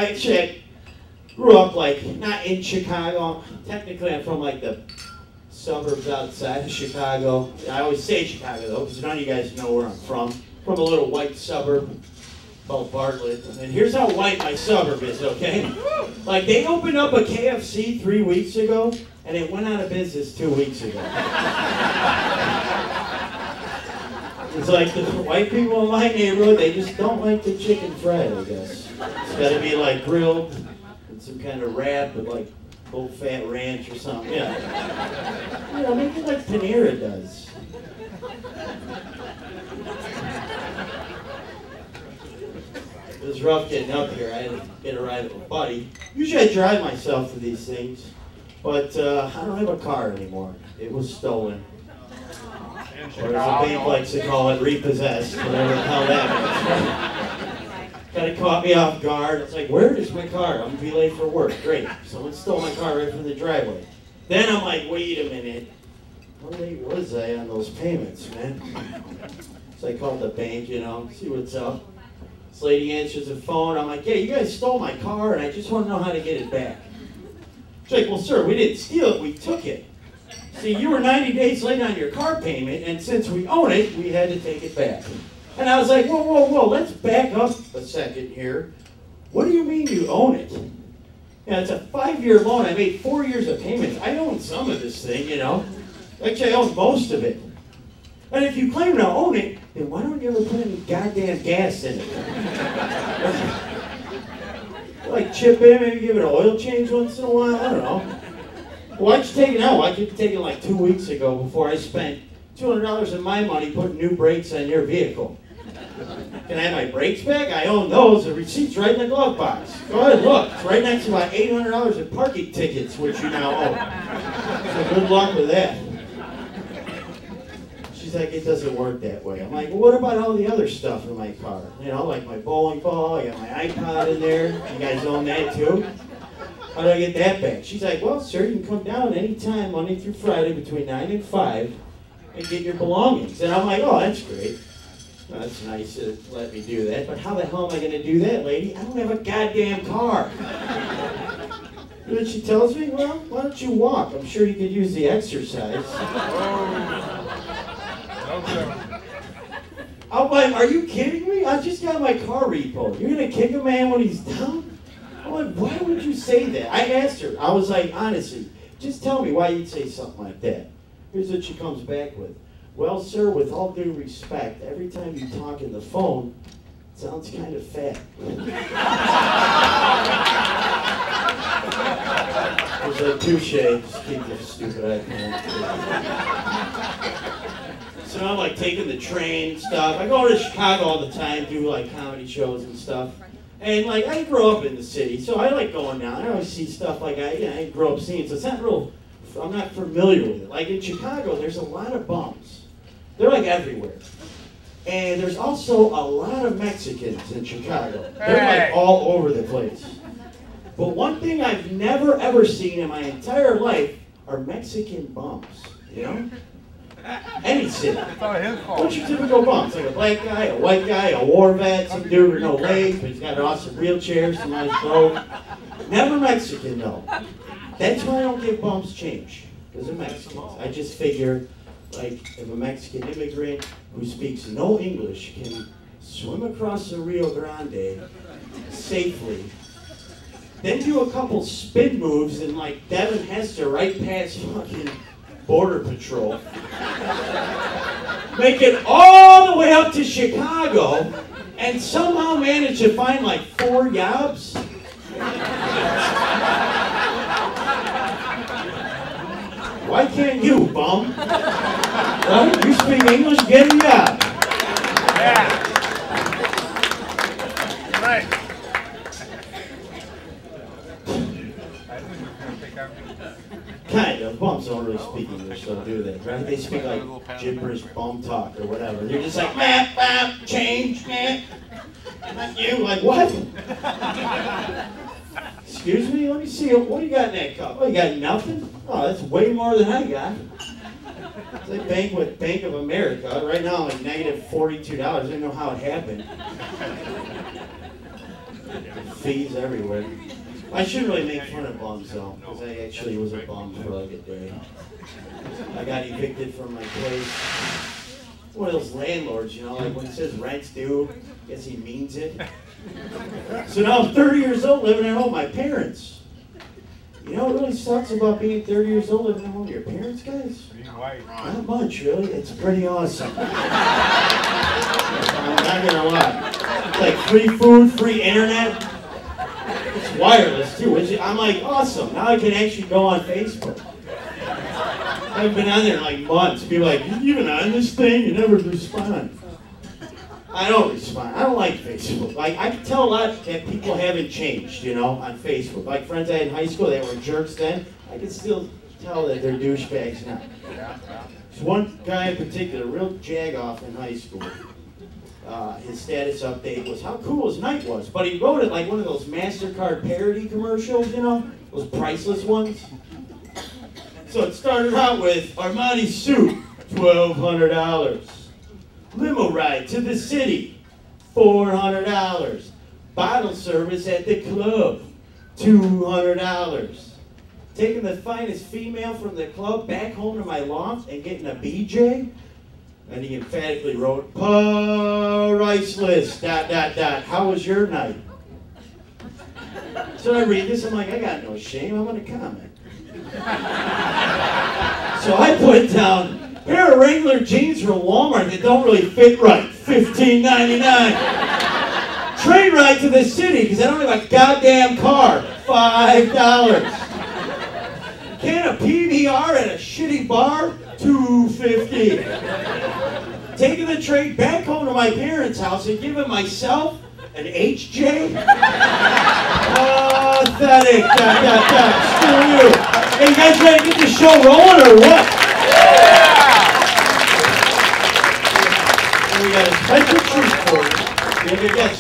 I grew up like not in Chicago. Technically, I'm from like the suburbs outside of Chicago. I always say Chicago though, because none of you guys know where I'm from. From a little white suburb called Bartlett. And here's how white my suburb is, okay? Like they opened up a KFC 3 weeks ago, and it went out of business 2 weeks ago. It's like the white people in my neighborhood, they just don't like the chicken fried, I guess. It's gotta be like grilled and some kind of wrap with like low fat ranch or something, yeah. You know, make it like Panera does. It was rough getting up here. I had to get a ride with a buddy. Usually I drive myself to these things, but I don't have a car anymore. It was stolen. Or as the bank likes to call it, repossessed, whatever the hell that is. Kind of caught me off guard. It's like, where is my car? I'm going to be late for work. Great. Someone stole my car right from the driveway. Then I'm like, wait a minute. What was I on those payments, man? So I called the bank, you know, see what's up. This lady answers the phone. I'm like, yeah, you guys stole my car, and I just want to know how to get it back. She's like, well, sir, we didn't steal it. We took it. See, you were 90 days late on your car payment, and since we own it, we had to take it back. And I was like, whoa, whoa, whoa, let's back up a second here. What do you mean you own it? Yeah, it's a 5-year loan. I made 4 years of payments. I own some of this thing, you know. Actually, I own most of it. And if you claim to own it, then why don't you ever put any goddamn gas in it? Like chip in, maybe give it an oil change once in a while, I don't know. Why'd you take it out? Why'd you take it like 2 weeks ago before I spent $200 of my money putting new brakes on your vehicle? Can I have my brakes back? I own those. The receipt's right in the glove box. Go ahead, look. It's right next to my $800 in parking tickets, which you now own. So good luck with that. She's like, it doesn't work that way. I'm like, well, what about all the other stuff in my car? You know, like my bowling ball, I got my iPod in there. You guys own that too? How do I get that back? She's like, well, sir, you can come down anytime, Monday through Friday, between 9 and 5, and get your belongings. And I'm like, oh, that's great. Well, that's nice to let me do that. But how the hell am I going to do that, lady? I don't have a goddamn car. You know what she tells me? Well, why don't you walk? I'm sure you could use the exercise. I'm like, are you kidding me? I just got my car repoed. You're going to kick a man when he's down? I'm like, why would you say that? I asked her. I was like, honestly, just tell me why you'd say something like that. Here's what she comes back with. Well, sir, with all due respect, every time you talk in the phone, it sounds kind of fat. I was like, touche. Just keep this stupid So now I'm like taking the train and stuff. I go to Chicago all the time, do like comedy shows and stuff. And like I grew up in the city, so I like going down. I always see stuff like I grew up seeing. So it's not real. I'm not familiar with it. Like in Chicago, there's a lot of bums. They're like everywhere. And there's also a lot of Mexicans in Chicago. They're like all over the place. But one thing I've never ever seen in my entire life are Mexican bums. You know? Any city. What's your typical bums? Like a black guy, a white guy, a war vet, some dude with no legs, but he's got an awesome wheelchair, some nice throat. Never Mexican though. That's why I don't give bums change, because of Mexicans. I just figure, like, if a Mexican immigrant who speaks no English can swim across the Rio Grande safely, then do a couple spin moves and like Devin Hester right past fucking Border Patrol, make it all the way up to Chicago, and somehow manage to find like 4 jobs. Why can't you, bum? Well, you speak English, get a job. Yeah. Right. Kind of. Bums don't really speak English, so do they? Right? They speak like gibberish bum talk or whatever. They're just like, map, map, change, man. Not you. Like, what? Excuse me? Let me see. What do you got in that cup? Oh, you got nothing? Oh, that's way more than I got. It's like bank with Bank of America. Right now I'm like negative $42. I don't know how it happened. Fees everywhere. I shouldn't really make fun of bums though, because I actually was a bum for like a day. I got evicted from my place. One of those landlords, you know, like when he says rent's due, I guess he means it. So now I'm 30 years old living at home with my parents. You know what really sucks about being 30 years old living at home with your parents, guys? Not much, really. It's pretty awesome. I'm not gonna lie. It's like free food, free internet. It's wireless too. I'm like, awesome. Now I can actually go on Facebook. I haven't been on there in like months. People are like, you even on this thing? You never respond. I don't respond. I don't like Facebook. Like, I can tell a lot that people haven't changed, you know, on Facebook. Like friends I had in high school that were jerks then, I can still tell that they're douchebags now. There's one guy in particular, real jag-off in high school. His status update was how cool his night was. But he wrote it like one of those MasterCard parody commercials, you know, those priceless ones. So it started out with Armani suit, $1,200. Limo ride to the city, $400. Bottle service at the club, $200. Taking the finest female from the club back home to my loft and getting a BJ. And he emphatically wrote, priceless, ... How was your night? So I read this, I'm like, I got no shame, I'm going to comment. So I put down, pair of Wrangler jeans from Walmart that don't really fit right, $15.99. Train ride to the city because I don't have a goddamn car, $5. Can of PBR at a shitty bar, $2.50. Taking the train back home to my parents' house and giving myself an HJ. Pathetic. Screw you. Hey, you guys ready to get the show rolling or what? We got a special treat for you. We have a guest